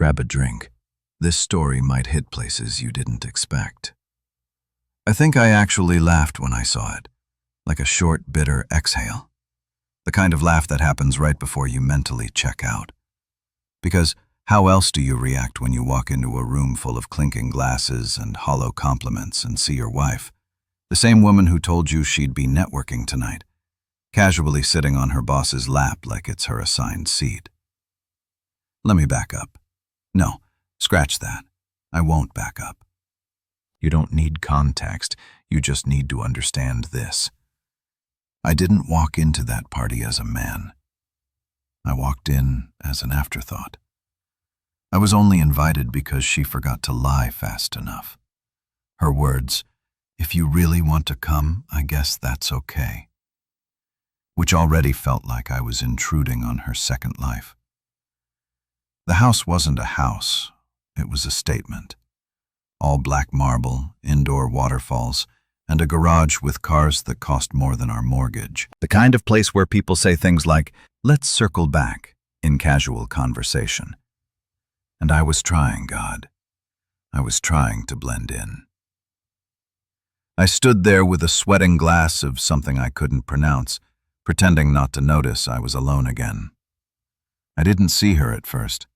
Grab a drink. This story might hit places you didn't expect. I think I actually laughed when I saw it, like a short, bitter exhale. The kind of laugh that happens right before you mentally check out. Because how else do you react when you walk into a room full of clinking glasses and hollow compliments and see your wife, the same woman who told you she'd be networking tonight, casually sitting on her boss's lap like it's her assigned seat? Let me back up. No, scratch that. I won't back up. You don't need context, you just need to understand this. I didn't walk into that party as a man. I walked in as an afterthought. I was only invited because she forgot to lie fast enough. Her words, "If you really want to come, I guess that's okay," which already felt like I was intruding on her second life. The house wasn't a house, it was a statement. All black marble, indoor waterfalls, and a garage with cars that cost more than our mortgage. The kind of place where people say things like, "Let's circle back," in casual conversation. And I was trying, God. I was trying to blend in. I stood there with a sweating glass of something I couldn't pronounce, pretending not to notice I was alone again. I didn't see her at first.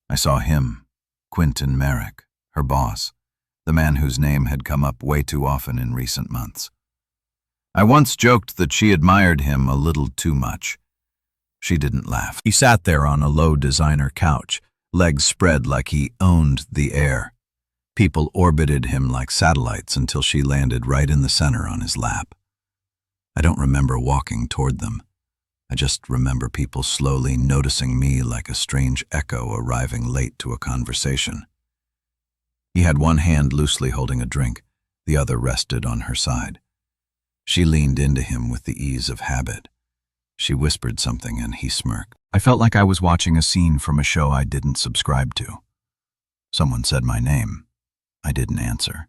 I saw him, Quentin Merrick, her boss, the man whose name had come up way too often in recent months. I once joked that she admired him a little too much. She didn't laugh. He sat there on a low designer couch, legs spread like he owned the air. People orbited him like satellites until she landed right in the center on his lap. I don't remember walking toward them. I just remember people slowly noticing me like a strange echo arriving late to a conversation. He had one hand loosely holding a drink, the other rested on her side. She leaned into him with the ease of habit. She whispered something and he smirked. I felt like I was watching a scene from a show I didn't subscribe to. Someone said my name. I didn't answer.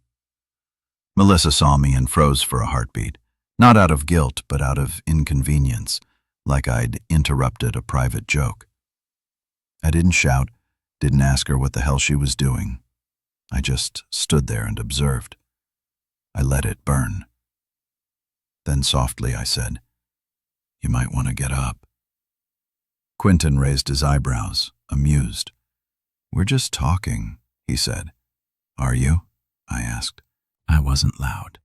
Melissa saw me and froze for a heartbeat, not out of guilt but out of inconvenience, like I'd interrupted a private joke. I didn't shout, didn't ask her what the hell she was doing. I just stood there and observed. I let it burn. Then softly I said, "You might want to get up." Quentin raised his eyebrows, amused. "We're just talking," he said. "Are you?" I asked. I wasn't loud.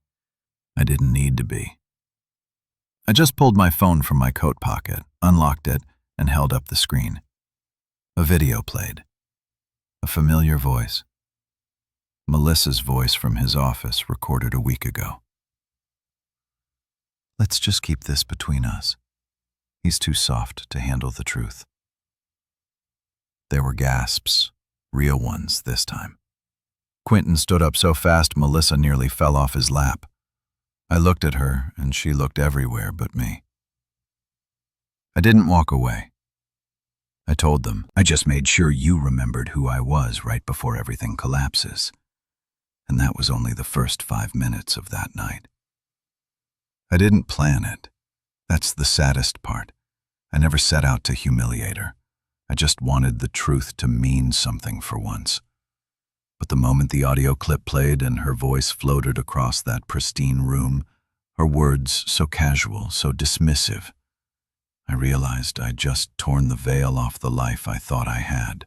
I didn't need to be. I just pulled my phone from my coat pocket, unlocked it, and held up the screen. A video played. A familiar voice. Melissa's voice from his office recorded a week ago. "Let's just keep this between us. He's too soft to handle the truth." There were gasps, real ones this time. Quentin stood up so fast Melissa nearly fell off his lap. I looked at her, and she looked everywhere but me. I didn't walk away. I told them, "I just made sure you remembered who I was right before everything collapses." And that was only the first 5 minutes of that night. I didn't plan it. That's the saddest part. I never set out to humiliate her. I just wanted the truth to mean something for once. But the moment the audio clip played and her voice floated across that pristine room, her words so casual, so dismissive, I realized I'd just torn the veil off the life I thought I had.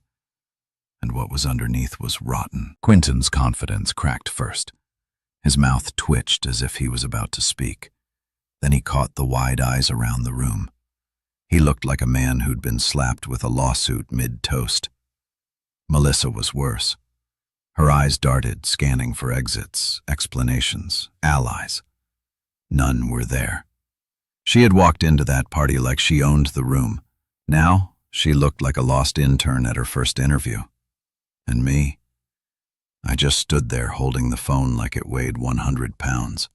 And what was underneath was rotten. Quentin's confidence cracked first. His mouth twitched as if he was about to speak. Then he caught the wide eyes around the room. He looked like a man who'd been slapped with a lawsuit mid-toast. Melissa was worse. Her eyes darted, scanning for exits, explanations, allies. None were there. She had walked into that party like she owned the room. Now, she looked like a lost intern at her first interview. And me? I just stood there holding the phone like it weighed 100 pounds.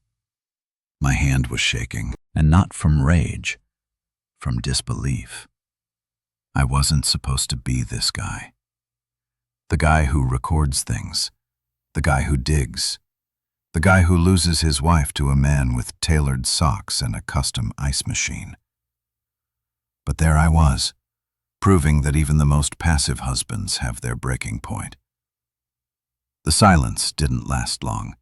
My hand was shaking, and not from rage, from disbelief. I wasn't supposed to be this guy. The guy who records things, the guy who digs, the guy who loses his wife to a man with tailored socks and a custom ice machine. But there I was, proving that even the most passive husbands have their breaking point. The silence didn't last long.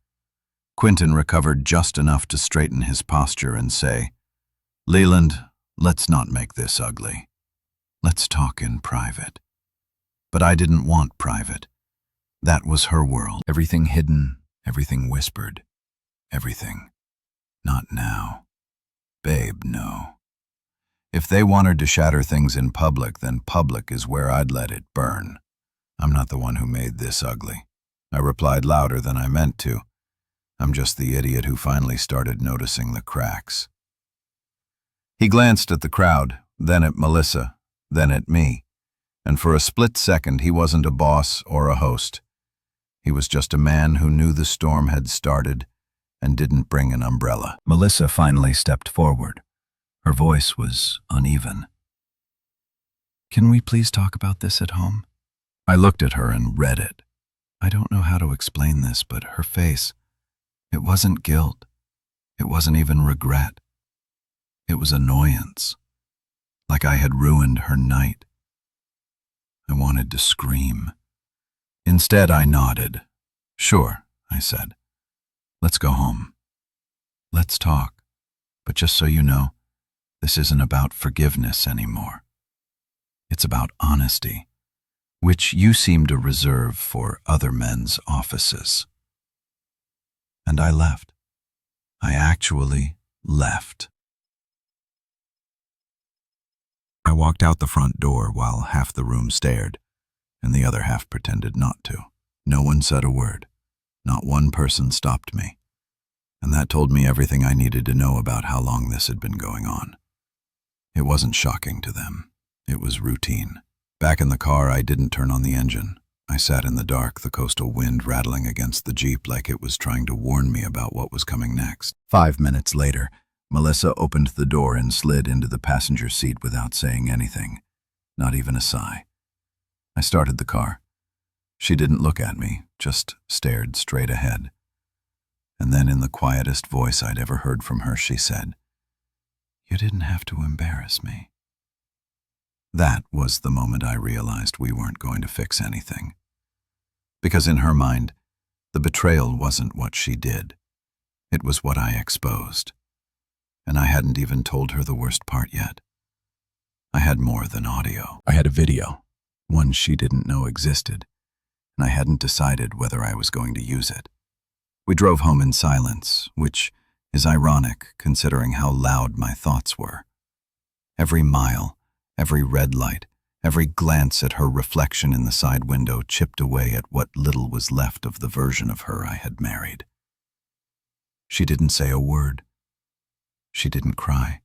Quentin recovered just enough to straighten his posture and say, "Leland, let's not make this ugly. Let's talk in private." But I didn't want private. That was her world. Everything hidden, everything whispered, everything. Not now. Babe, no. If they wanted to shatter things in public, then public is where I'd let it burn. I'm not the one who made this ugly. I replied louder than I meant to. I'm just the idiot who finally started noticing the cracks. He glanced at the crowd, then at Melissa, then at me, and for a split second he wasn't a boss or a host. He was just a man who knew the storm had started and didn't bring an umbrella. Melissa finally stepped forward. Her voice was uneven. "Can we please talk about this at home?" I looked at her and read it. I don't know how to explain this, but her face, it wasn't guilt. It wasn't even regret. It was annoyance, like I had ruined her night. I wanted to scream. Instead, I nodded. "Sure," I said. "Let's go home. Let's talk. But just so you know, this isn't about forgiveness anymore. It's about honesty, which you seem to reserve for other men's offices." And I left. I actually left. I walked out the front door while half the room stared, and the other half pretended not to. No one said a word. Not one person stopped me. And that told me everything I needed to know about how long this had been going on. It wasn't shocking to them. It was routine. Back in the car, I didn't turn on the engine. I sat in the dark, the coastal wind rattling against the Jeep like it was trying to warn me about what was coming next. 5 minutes later, Melissa opened the door and slid into the passenger seat without saying anything, not even a sigh. I started the car. She didn't look at me, just stared straight ahead. And then in the quietest voice I'd ever heard from her, she said, "You didn't have to embarrass me." That was the moment I realized we weren't going to fix anything. Because in her mind, the betrayal wasn't what she did. It was what I exposed. And I hadn't even told her the worst part yet. I had more than audio. I had a video, one she didn't know existed, and I hadn't decided whether I was going to use it. We drove home in silence, which is ironic considering how loud my thoughts were. Every mile, every red light, every glance at her reflection in the side window chipped away at what little was left of the version of her I had married. She didn't say a word. She didn't cry.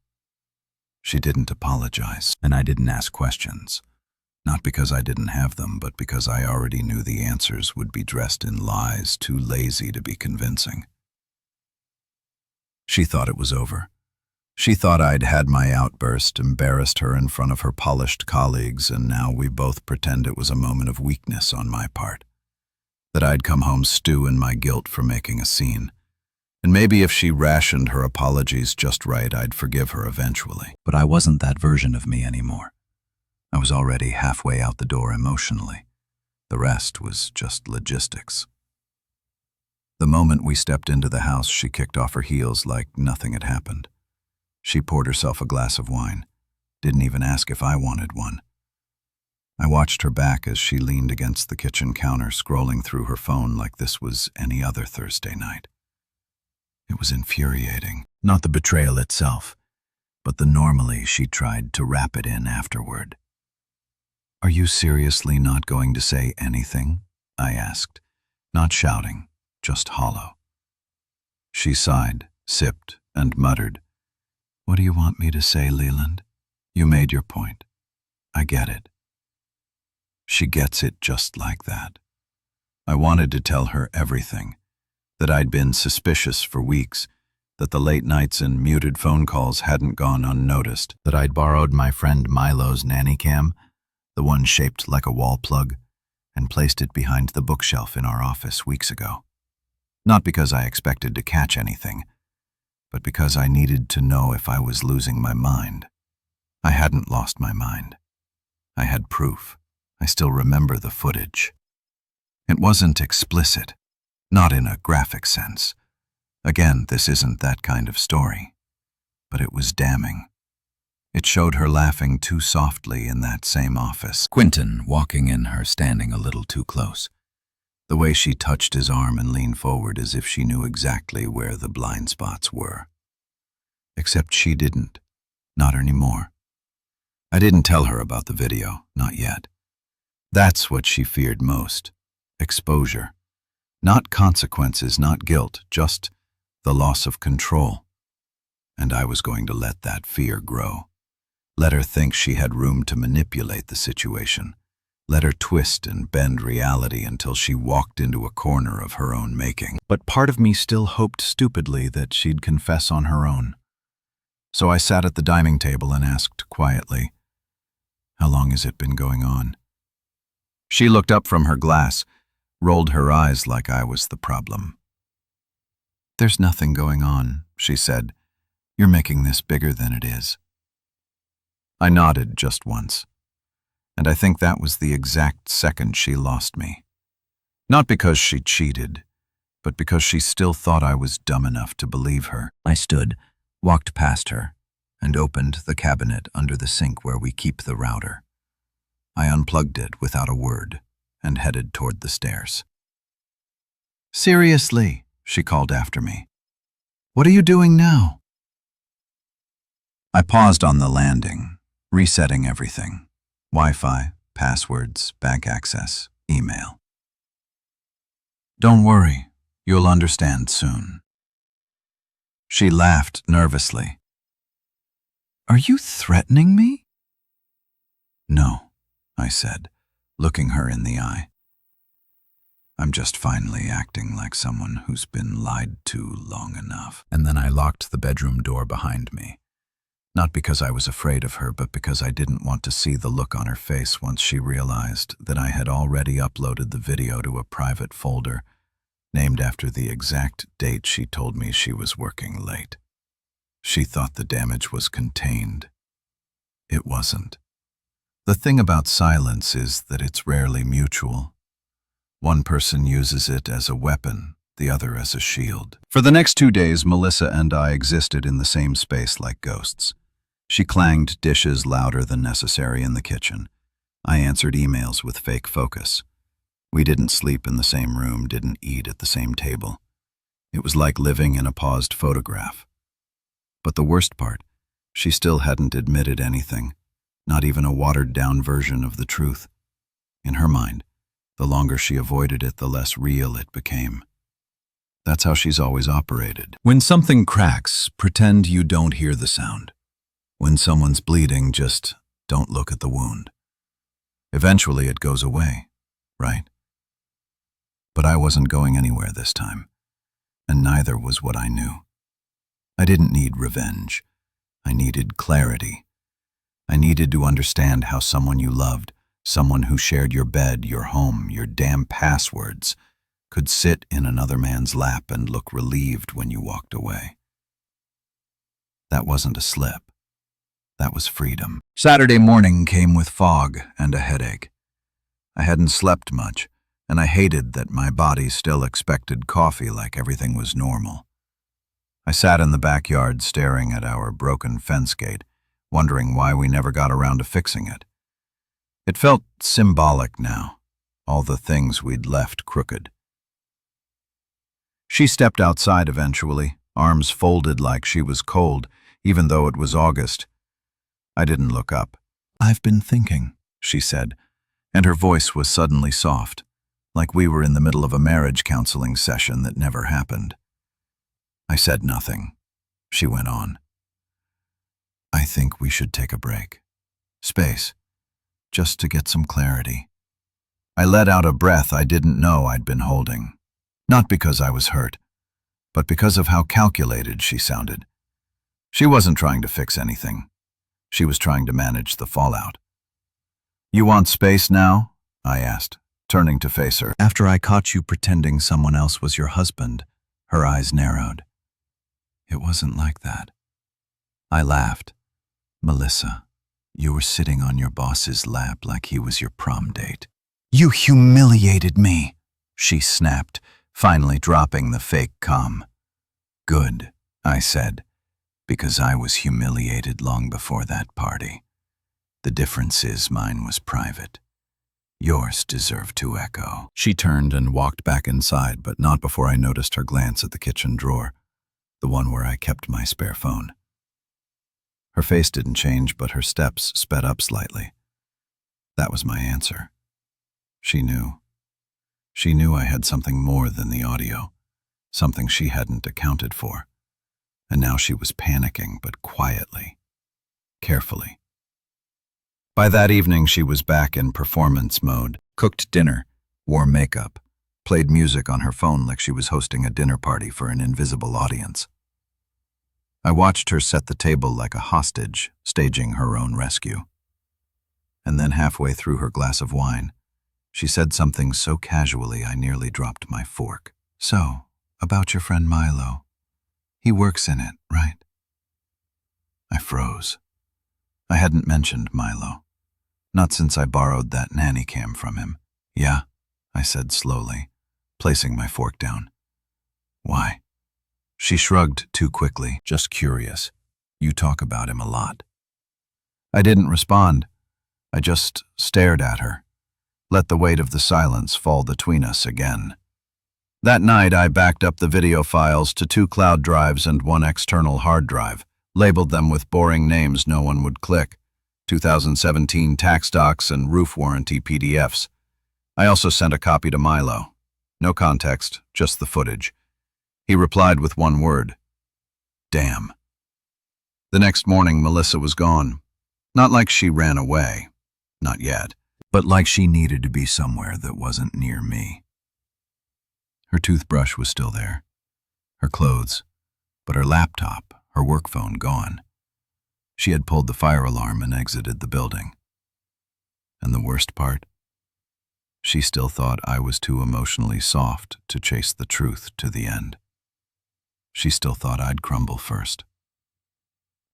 She didn't apologize, and I didn't ask questions. Not because I didn't have them, but because I already knew the answers would be dressed in lies too lazy to be convincing. She thought it was over. She thought I'd had my outburst, embarrassed her in front of her polished colleagues, and now we both pretend it was a moment of weakness on my part. That I'd come home stew in my guilt for making a scene. And maybe if she rationed her apologies just right, I'd forgive her eventually. But I wasn't that version of me anymore. I was already halfway out the door emotionally. The rest was just logistics. The moment we stepped into the house, she kicked off her heels like nothing had happened. She poured herself a glass of wine, didn't even ask if I wanted one. I watched her back as she leaned against the kitchen counter, scrolling through her phone like this was any other Thursday night. It was infuriating, not the betrayal itself, but the normally she tried to wrap it in afterward. "Are you seriously not going to say anything?" I asked, not shouting, just hollow. She sighed, sipped, and muttered, "What do you want me to say, Leland? You made your point. I get it." She gets it just like that. I wanted to tell her everything, that I'd been suspicious for weeks, that the late nights and muted phone calls hadn't gone unnoticed, that I'd borrowed my friend Milo's nanny cam, the one shaped like a wall plug, and placed it behind the bookshelf in our office weeks ago. Not because I expected to catch anything, but because I needed to know if I was losing my mind. I hadn't lost my mind. I had proof. I still remember the footage. It wasn't explicit, not in a graphic sense. Again, this isn't that kind of story. But it was damning. It showed her laughing too softly in that same office. Quentin walking in, her standing a little too close. The way she touched his arm and leaned forward as if she knew exactly where the blind spots were. Except she didn't. Not anymore. I didn't tell her about the video, not yet. That's what she feared most. Exposure. Not consequences, not guilt, just the loss of control. And I was going to let that fear grow. Let her think she had room to manipulate the situation. Let her twist and bend reality until she walked into a corner of her own making. But part of me still hoped stupidly that she'd confess on her own. So I sat at the dining table and asked quietly, "How long has it been going on?" She looked up from her glass, rolled her eyes like I was the problem. "There's nothing going on," she said. "You're making this bigger than it is." I nodded just once, and I think that was the exact second she lost me. Not because she cheated, but because she still thought I was dumb enough to believe her. I stood, walked past her, and opened the cabinet under the sink where we keep the router. I unplugged it without a word and headed toward the stairs. "Seriously," she called after me. "What are you doing now?" I paused on the landing, resetting everything. Wi-Fi, passwords, bank access, email. "Don't worry, you'll understand soon." She laughed nervously. "Are you threatening me?" "No," I said, looking her in the eye. "I'm just finally acting like someone who's been lied to long enough." And then I locked the bedroom door behind me. Not because I was afraid of her, but because I didn't want to see the look on her face once she realized that I had already uploaded the video to a private folder named after the exact date she told me she was working late. She thought the damage was contained. It wasn't. The thing about silence is that it's rarely mutual. One person uses it as a weapon, the other as a shield. For the next 2 days, Melissa and I existed in the same space like ghosts. She clanged dishes louder than necessary in the kitchen. I answered emails with fake focus. We didn't sleep in the same room, didn't eat at the same table. It was like living in a paused photograph. But the worst part, she still hadn't admitted anything, not even a watered-down version of the truth. In her mind, the longer she avoided it, the less real it became. That's how she's always operated. When something cracks, pretend you don't hear the sound. When someone's bleeding, just don't look at the wound. Eventually it goes away, right? But I wasn't going anywhere this time, and neither was what I knew. I didn't need revenge. I needed clarity. I needed to understand how someone you loved, someone who shared your bed, your home, your damn passwords, could sit in another man's lap and look relieved when you walked away. That wasn't a slip. That was freedom. Saturday morning came with fog and a headache. I hadn't slept much, and I hated that my body still expected coffee like everything was normal. I sat in the backyard staring at our broken fence gate, wondering why we never got around to fixing it. It felt symbolic now, all the things we'd left crooked. She stepped outside eventually, arms folded like she was cold, even though it was August. I didn't look up. "I've been thinking," she said, and her voice was suddenly soft, like we were in the middle of a marriage counseling session that never happened. I said nothing. She went on. "I think we should take a break. Space. Just to get some clarity." I let out a breath I didn't know I'd been holding. Not because I was hurt, but because of how calculated she sounded. She wasn't trying to fix anything. She was trying to manage the fallout. "You want space now?" I asked, turning to face her. "After I caught you pretending someone else was your husband," her eyes narrowed. "It wasn't like that." I laughed. "Melissa, You were sitting on your boss's lap like he was your prom date. You humiliated me, she snapped, finally dropping the fake calm. Good, I said, because I was humiliated long before that party. The difference is mine was private. Yours deserved to echo. She turned and walked back inside, but not before I noticed her glance at the kitchen drawer, the one where I kept my spare phone. Her face didn't change, but her steps sped up slightly. That was my answer. She knew. She knew I had something more than the audio, something she hadn't accounted for. And now she was panicking, but quietly, carefully. By that evening, she was back in performance mode, cooked dinner, wore makeup, played music on her phone like she was hosting a dinner party for an invisible audience. I watched her set the table like a hostage, staging her own rescue. And then halfway through her glass of wine, she said something so casually I nearly dropped my fork. So, about your friend Milo. He works in it, right? I froze. I hadn't mentioned Milo. Not since I borrowed that nanny cam from him. Yeah, I said slowly, placing my fork down. Why? She shrugged too quickly, just curious. You talk about him a lot. I didn't respond. I just stared at her, let the weight of the silence fall between us again. That night, I backed up the video files to 2 cloud drives and 1 external hard drive, labeled them with boring names no one would click, 2017 tax docs and roof warranty PDFs. I also sent a copy to Milo. No context, just the footage. He replied with 1 word. Damn. The next morning, Melissa was gone. Not like she ran away. Not yet. But like she needed to be somewhere that wasn't near me. Her toothbrush was still there. Her clothes. But her laptop, her work phone, gone. She had pulled the fire alarm and exited the building. And the worst part? She still thought I was too emotionally soft to chase the truth to the end. She still thought I'd crumble first.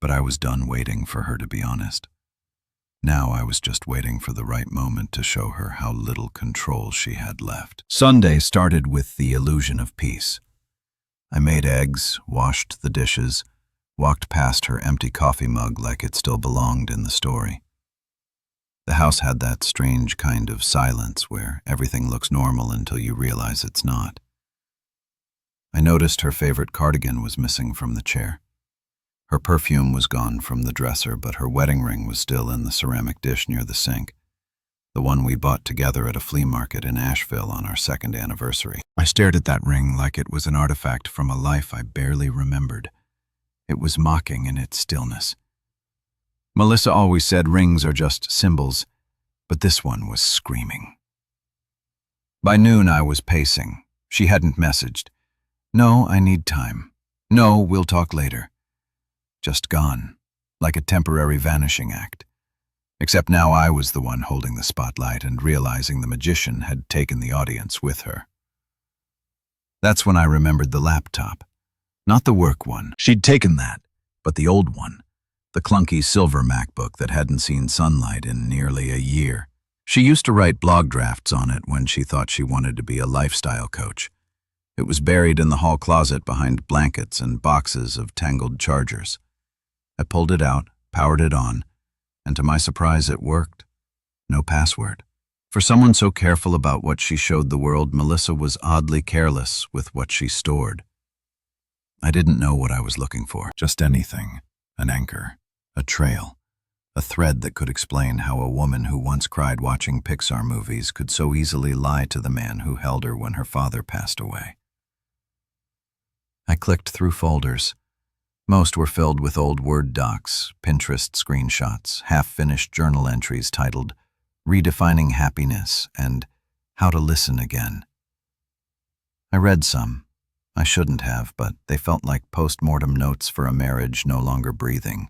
But I was done waiting for her to be honest. Now I was just waiting for the right moment to show her how little control she had left. Sunday started with the illusion of peace. I made eggs, washed the dishes, walked past her empty coffee mug like it still belonged in the story. The house had that strange kind of silence where everything looks normal until you realize it's not. I noticed her favorite cardigan was missing from the chair. Her perfume was gone from the dresser, but her wedding ring was still in the ceramic dish near the sink, the one we bought together at a flea market in Asheville on our 2nd anniversary. I stared at that ring like it was an artifact from a life I barely remembered. It was mocking in its stillness. Melissa always said rings are just symbols, but this one was screaming. By noon, I was pacing. She hadn't messaged. No, I need time. No, we'll talk later. Just gone, like a temporary vanishing act. Except now I was the one holding the spotlight and realizing the magician had taken the audience with her. That's when I remembered the laptop. Not the work one. She'd taken that, but the old one. The clunky silver MacBook that hadn't seen sunlight in nearly a year. She used to write blog drafts on it when she thought she wanted to be a lifestyle coach. It was buried in the hall closet behind blankets and boxes of tangled chargers. I pulled it out, powered it on, and to my surprise it worked. No password. For someone so careful about what she showed the world, Melissa was oddly careless with what she stored. I didn't know what I was looking for. Just anything. An anchor. A trail. A thread that could explain how a woman who once cried watching Pixar movies could so easily lie to the man who held her when her father passed away. I clicked through folders. Most were filled with old Word docs, Pinterest screenshots, half-finished journal entries titled Redefining Happiness and How to Listen Again. I read some. I shouldn't have, but they felt like post-mortem notes for a marriage no longer breathing.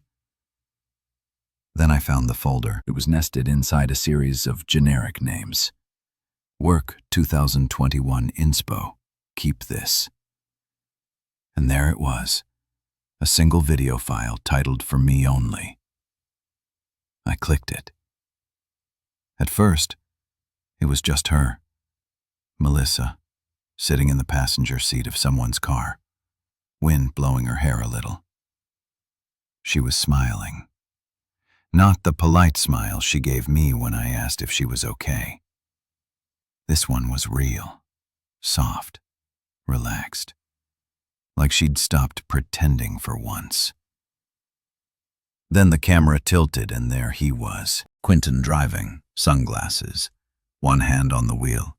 Then I found the folder. It was nested inside a series of generic names. Work 2021 Inspo. Keep this. And there it was. A single video file titled For Me Only. I clicked it. At first, it was just her, Melissa, sitting in the passenger seat of someone's car, wind blowing her hair a little. She was smiling. Not the polite smile she gave me when I asked if she was okay. This one was real, soft, relaxed, like she'd stopped pretending for once. Then the camera tilted and there he was, Quentin driving, sunglasses, one hand on the wheel,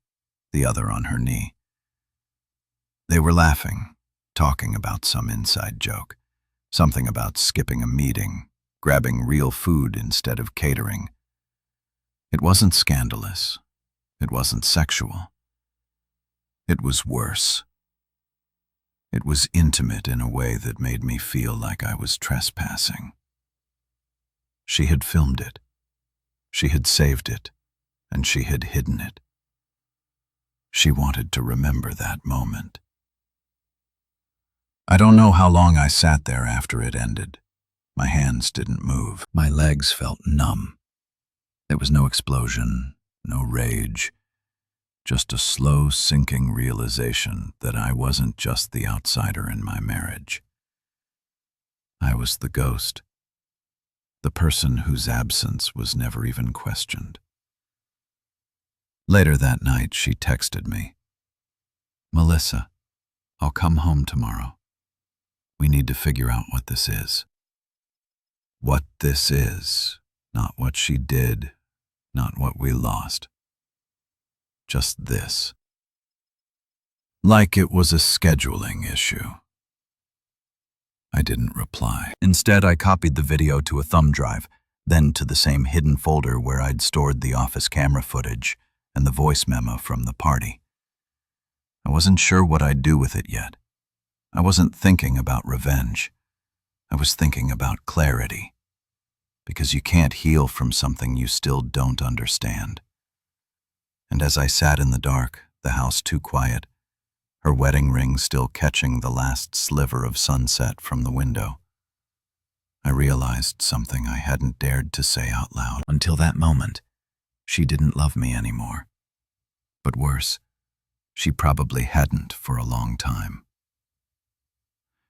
the other on her knee. They were laughing, talking about some inside joke, something about skipping a meeting, grabbing real food instead of catering. It wasn't scandalous. It wasn't sexual. It was worse. It was intimate in a way that made me feel like I was trespassing. She had filmed it. She had saved it, and she had hidden it. She wanted to remember that moment. I don't know how long I sat there after it ended. My hands didn't move. My legs felt numb. There was no explosion, no rage, just a slow sinking realization that I wasn't just the outsider in my marriage. I was the ghost, the person whose absence was never even questioned. Later that night, she texted me, "Melissa, I'll come home tomorrow. We need to figure out what this is." What this is, not what she did, not what we lost. Just this. Like it was a scheduling issue. I didn't reply. Instead, I copied the video to a thumb drive, then to the same hidden folder where I'd stored the office camera footage and the voice memo from the party. I wasn't sure what I'd do with it yet. I wasn't thinking about revenge. I was thinking about clarity. Because you can't heal from something you still don't understand. And as I sat in the dark, the house too quiet, her wedding ring still catching the last sliver of sunset from the window, I realized something I hadn't dared to say out loud. Until that moment, she didn't love me anymore. But worse, she probably hadn't for a long time.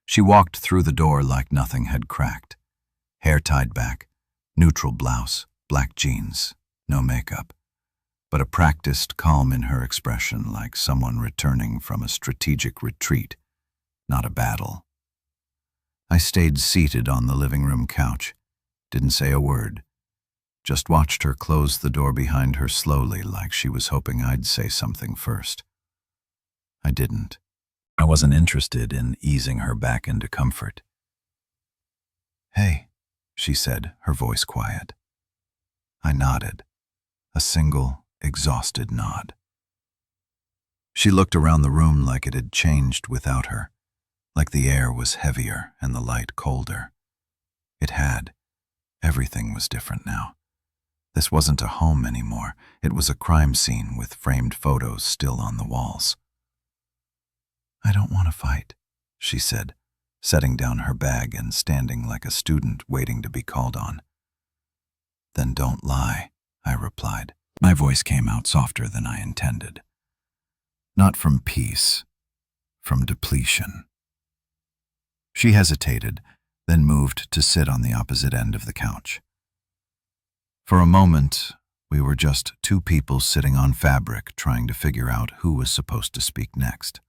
She walked through the door like nothing had cracked, hair tied back, neutral blouse, black jeans, no makeup, but a practiced calm in her expression like someone returning from a strategic retreat, not a battle. I stayed seated on the living room couch, didn't say a word, just watched her close the door behind her slowly like she was hoping I'd say something first. I didn't. I wasn't interested in easing her back into comfort. "Hey," she said, her voice quiet. I nodded, a single, exhausted nod. She looked around the room like it had changed without her, like the air was heavier and the light colder. It had. Everything was different now. This wasn't a home anymore. It was a crime scene with framed photos still on the walls. "I don't want to fight," she said, setting down her bag and standing like a student waiting to be called on. "Then don't lie," I replied. My voice came out softer than I intended. Not from peace, from depletion. She hesitated, then moved to sit on the opposite end of the couch. For a moment, we were just two people sitting on fabric trying to figure out who was supposed to speak next.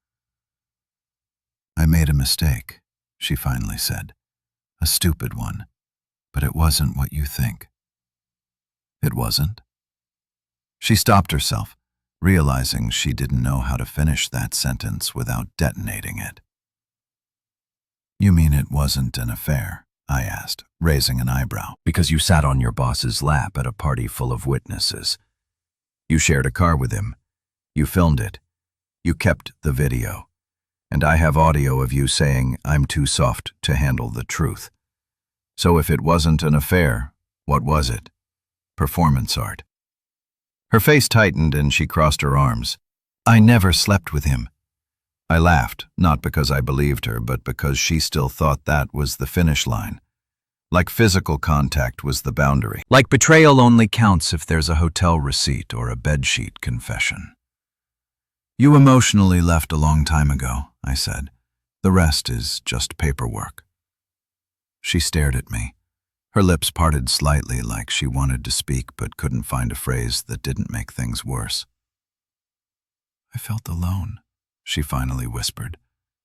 "I made a mistake," she finally said. "A stupid one, but it wasn't what you think." "It wasn't?" She stopped herself, realizing she didn't know how to finish that sentence without detonating it. "You mean it wasn't an affair?" I asked, raising an eyebrow. "Because you sat on your boss's lap at a party full of witnesses. You shared a car with him. You filmed it. You kept the video. And I have audio of you saying I'm too soft to handle the truth. So if it wasn't an affair, what was it? Performance art." Her face tightened and she crossed her arms. "I never slept with him." I laughed, not because I believed her, but because she still thought that was the finish line. Like physical contact was the boundary. Like betrayal only counts if there's a hotel receipt or a bedsheet confession. You emotionally left a long time ago, I said. The rest is just paperwork. She stared at me. Her lips parted slightly like she wanted to speak but couldn't find a phrase that didn't make things worse. I felt alone, she finally whispered,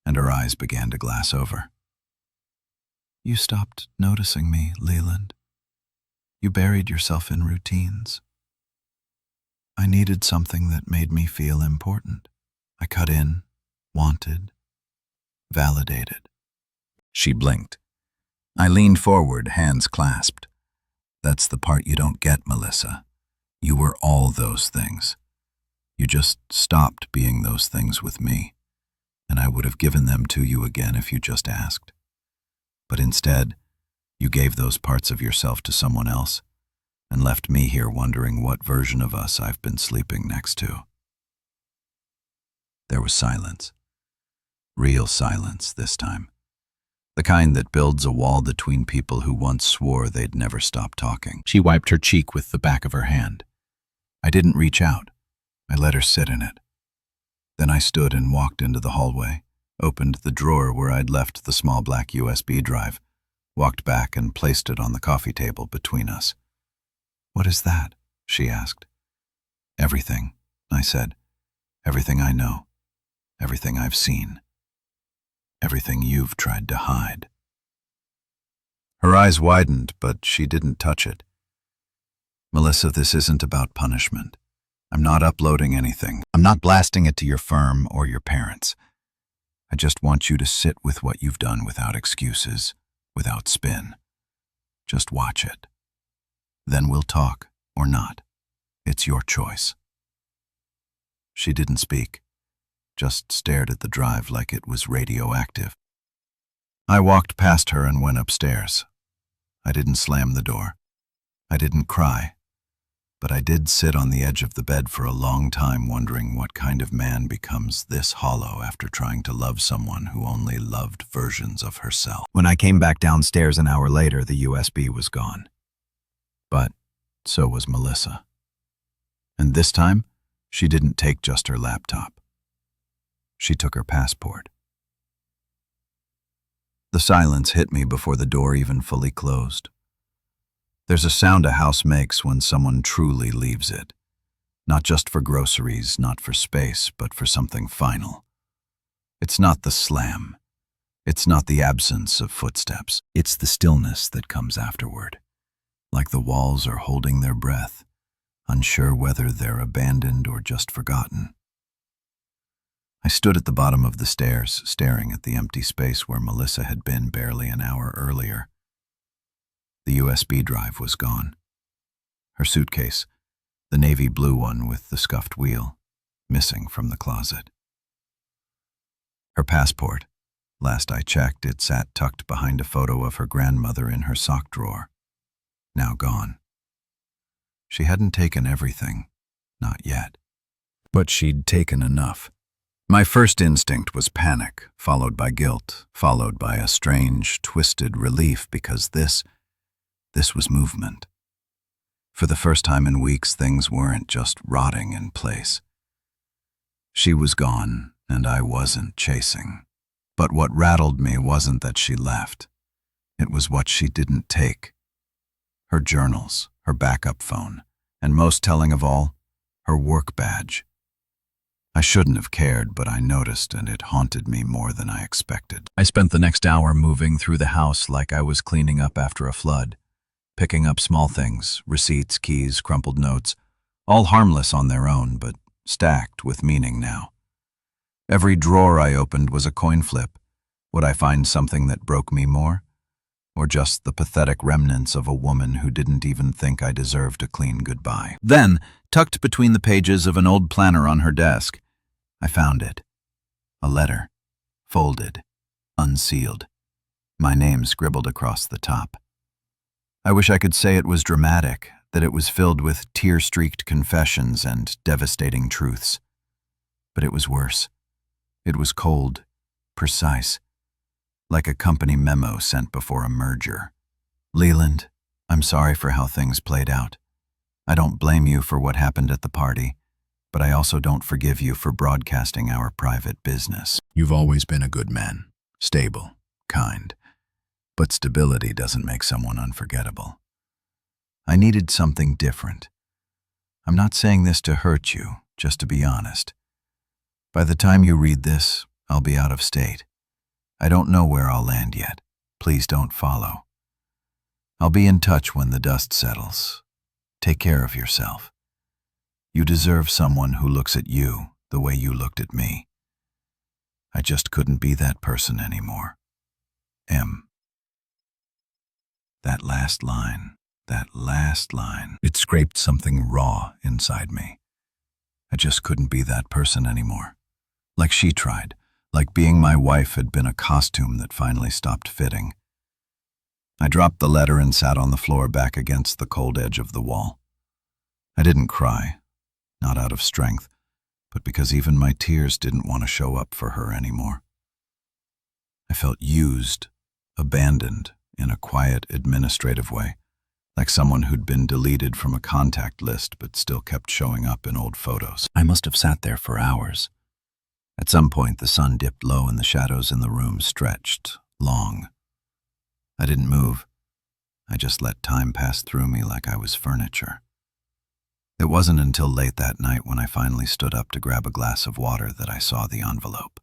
and her eyes began to glass over. You stopped noticing me, Leland. You buried yourself in routines. I needed something that made me feel important. I cut in, wanted, validated. She blinked. I leaned forward, hands clasped. That's the part you don't get, Melissa. You were all those things. You just stopped being those things with me, and I would have given them to you again if you just asked. But instead, you gave those parts of yourself to someone else and left me here wondering what version of us I've been sleeping next to. There was silence. Real silence this time. The kind that builds a wall between people who once swore they'd never stop talking. She wiped her cheek with the back of her hand. I didn't reach out. I let her sit in it. Then I stood and walked into the hallway, opened the drawer where I'd left the small black USB drive, walked back and placed it on the coffee table between us. What is that? She asked. Everything, I said. Everything I know. Everything I've seen. Everything you've tried to hide. Her eyes widened, but she didn't touch it. Melissa, this isn't about punishment. I'm not uploading anything. I'm not blasting it to your firm or your parents. I just want you to sit with what you've done without excuses, without spin. Just watch it. Then we'll talk, or not. It's your choice. She didn't speak, just stared at the drive like it was radioactive. I walked past her and went upstairs. I didn't slam the door. I didn't cry. But I did sit on the edge of the bed for a long time wondering what kind of man becomes this hollow after trying to love someone who only loved versions of herself. When I came back downstairs an hour later, the USB was gone. But so was Melissa. And this time, she didn't take just her laptop. She took her passport. The silence hit me before the door even fully closed. There's a sound a house makes when someone truly leaves it. Not just for groceries, not for space, but for something final. It's not the slam. It's not the absence of footsteps. It's the stillness that comes afterward. Like the walls are holding their breath, unsure whether they're abandoned or just forgotten. I stood at the bottom of the stairs, staring at the empty space where Melissa had been barely an hour earlier. The USB drive was gone. Her suitcase, the navy blue one with the scuffed wheel, missing from the closet. Her passport, last I checked, it sat tucked behind a photo of her grandmother in her sock drawer, now gone. She hadn't taken everything, not yet. But she'd taken enough. My first instinct was panic, followed by guilt, followed by a strange, twisted relief because this was movement. For the first time in weeks, things weren't just rotting in place. She was gone, and I wasn't chasing. But what rattled me wasn't that she left. It was what she didn't take. Her journals, her backup phone, and most telling of all, her work badge. I shouldn't have cared, but I noticed, and it haunted me more than I expected. I spent the next hour moving through the house like I was cleaning up after a flood, picking up small things, receipts, keys, crumpled notes, all harmless on their own, but stacked with meaning now. Every drawer I opened was a coin flip. Would I find something that broke me more? Or just the pathetic remnants of a woman who didn't even think I deserved a clean goodbye? Then, tucked between the pages of an old planner on her desk, I found it. A letter, folded, unsealed, my name scribbled across the top. I wish I could say it was dramatic, that it was filled with tear-streaked confessions and devastating truths. But it was worse. It was cold, precise, like a company memo sent before a merger, Leland, I'm sorry for how things played out. I don't blame you for what happened at the party, but I also don't forgive you for broadcasting our private business. You've always been a good man, stable, kind, but stability doesn't make someone unforgettable. I needed something different. I'm not saying this to hurt you, just to be honest. By the time you read this, I'll be out of state. I don't know where I'll land yet. Please don't follow. I'll be in touch when the dust settles. Take care of yourself. You deserve someone who looks at you the way you looked at me. I just couldn't be that person anymore. M. That last line, it scraped something raw inside me. I just couldn't be that person anymore. Like she tried, like being my wife had been a costume that finally stopped fitting. I dropped the letter and sat on the floor back against the cold edge of the wall. I didn't cry, not out of strength, but because even my tears didn't want to show up for her anymore. I felt used, abandoned in a quiet, administrative way, like someone who'd been deleted from a contact list but still kept showing up in old photos. I must have sat there for hours. At some point, the sun dipped low and the shadows in the room stretched, long. I didn't move. I just let time pass through me like I was furniture. It wasn't until late that night when I finally stood up to grab a glass of water that I saw the envelope.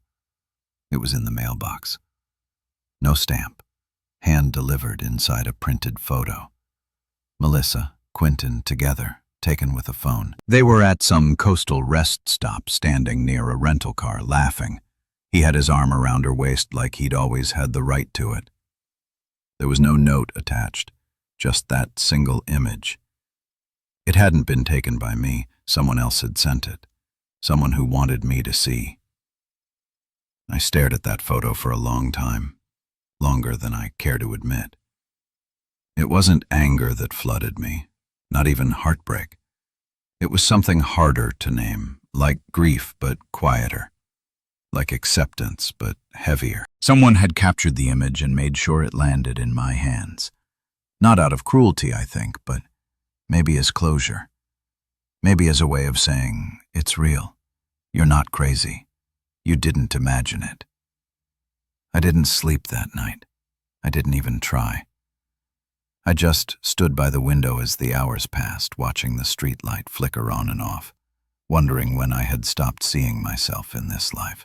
It was in the mailbox. No stamp, hand-delivered inside a printed photo. Melissa, Quentin, together, taken with a phone. They were at some coastal rest stop standing near a rental car, laughing. He had his arm around her waist like he'd always had the right to it. There was no note attached, just that single image. It hadn't been taken by me, someone else had sent it, someone who wanted me to see. I stared at that photo for a long time, longer than I care to admit. It wasn't anger that flooded me, not even heartbreak. It was something harder to name, like grief but quieter, like acceptance but heavier. Someone had captured the image and made sure it landed in my hands. Not out of cruelty, I think, but maybe as closure. Maybe as a way of saying, it's real. You're not crazy. You didn't imagine it. I didn't sleep that night. I didn't even try. I just stood by the window as the hours passed, watching the street light flicker on and off, wondering when I had stopped seeing myself in this life,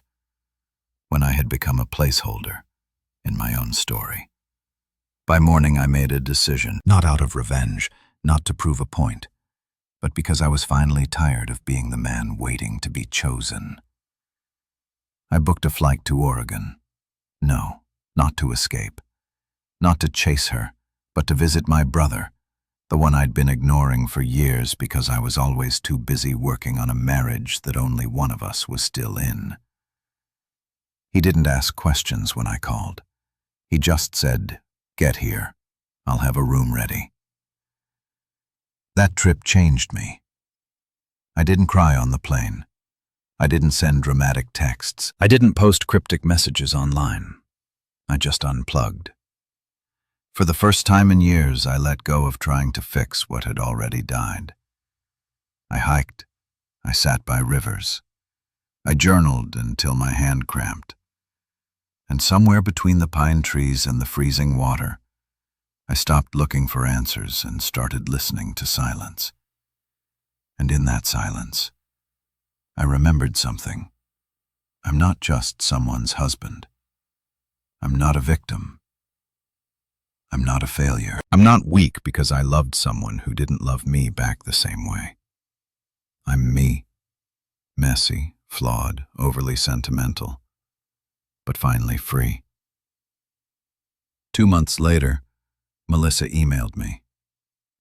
when I had become a placeholder in my own story. By morning, I made a decision, not out of revenge, not to prove a point, but because I was finally tired of being the man waiting to be chosen. I booked a flight to Oregon. No, not to escape, not to chase her, but to visit my brother, the one I'd been ignoring for years because I was always too busy working on a marriage that only one of us was still in. He didn't ask questions when I called. He just said, "Get here. I'll have a room ready." That trip changed me. I didn't cry on the plane. I didn't send dramatic texts. I didn't post cryptic messages online. I just unplugged. For the first time in years, I let go of trying to fix what had already died. I hiked. I sat by rivers. I journaled until my hand cramped. And somewhere between the pine trees and the freezing water, I stopped looking for answers and started listening to silence. And in that silence, I remembered something. I'm not just someone's husband. I'm not a victim. I'm not a failure. I'm not weak because I loved someone who didn't love me back the same way. I'm me. Messy, flawed, overly sentimental, but finally free. 2 months later, Melissa emailed me.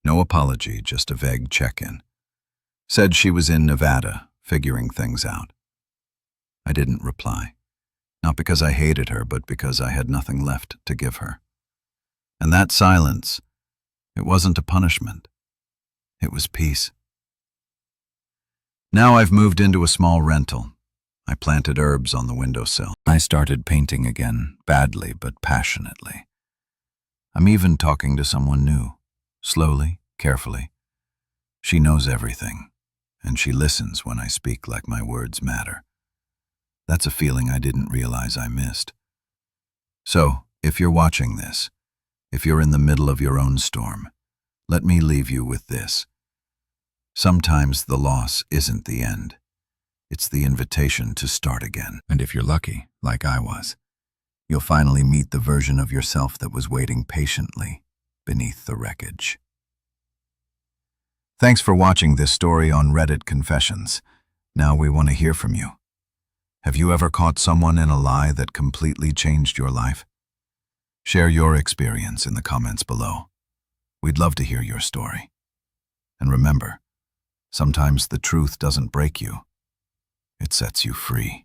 No apology, just a vague check-in. Said she was in Nevada, figuring things out. I didn't reply. Not because I hated her, but because I had nothing left to give her. And that silence, it wasn't a punishment. It was peace. Now I've moved into a small rental. I planted herbs on the windowsill. I started painting again, badly but passionately. I'm even talking to someone new, slowly, carefully. She knows everything, and she listens when I speak like my words matter. That's a feeling I didn't realize I missed. So, if you're watching this, if you're in the middle of your own storm, let me leave you with this. Sometimes the loss isn't the end. It's the invitation to start again. And if you're lucky, like I was, you'll finally meet the version of yourself that was waiting patiently beneath the wreckage. Thanks for watching this story on Reddit Confessions. Now we want to hear from you. Have you ever caught someone in a lie that completely changed your life? Share your experience in the comments below. We'd love to hear your story. And remember, sometimes the truth doesn't break you, it sets you free.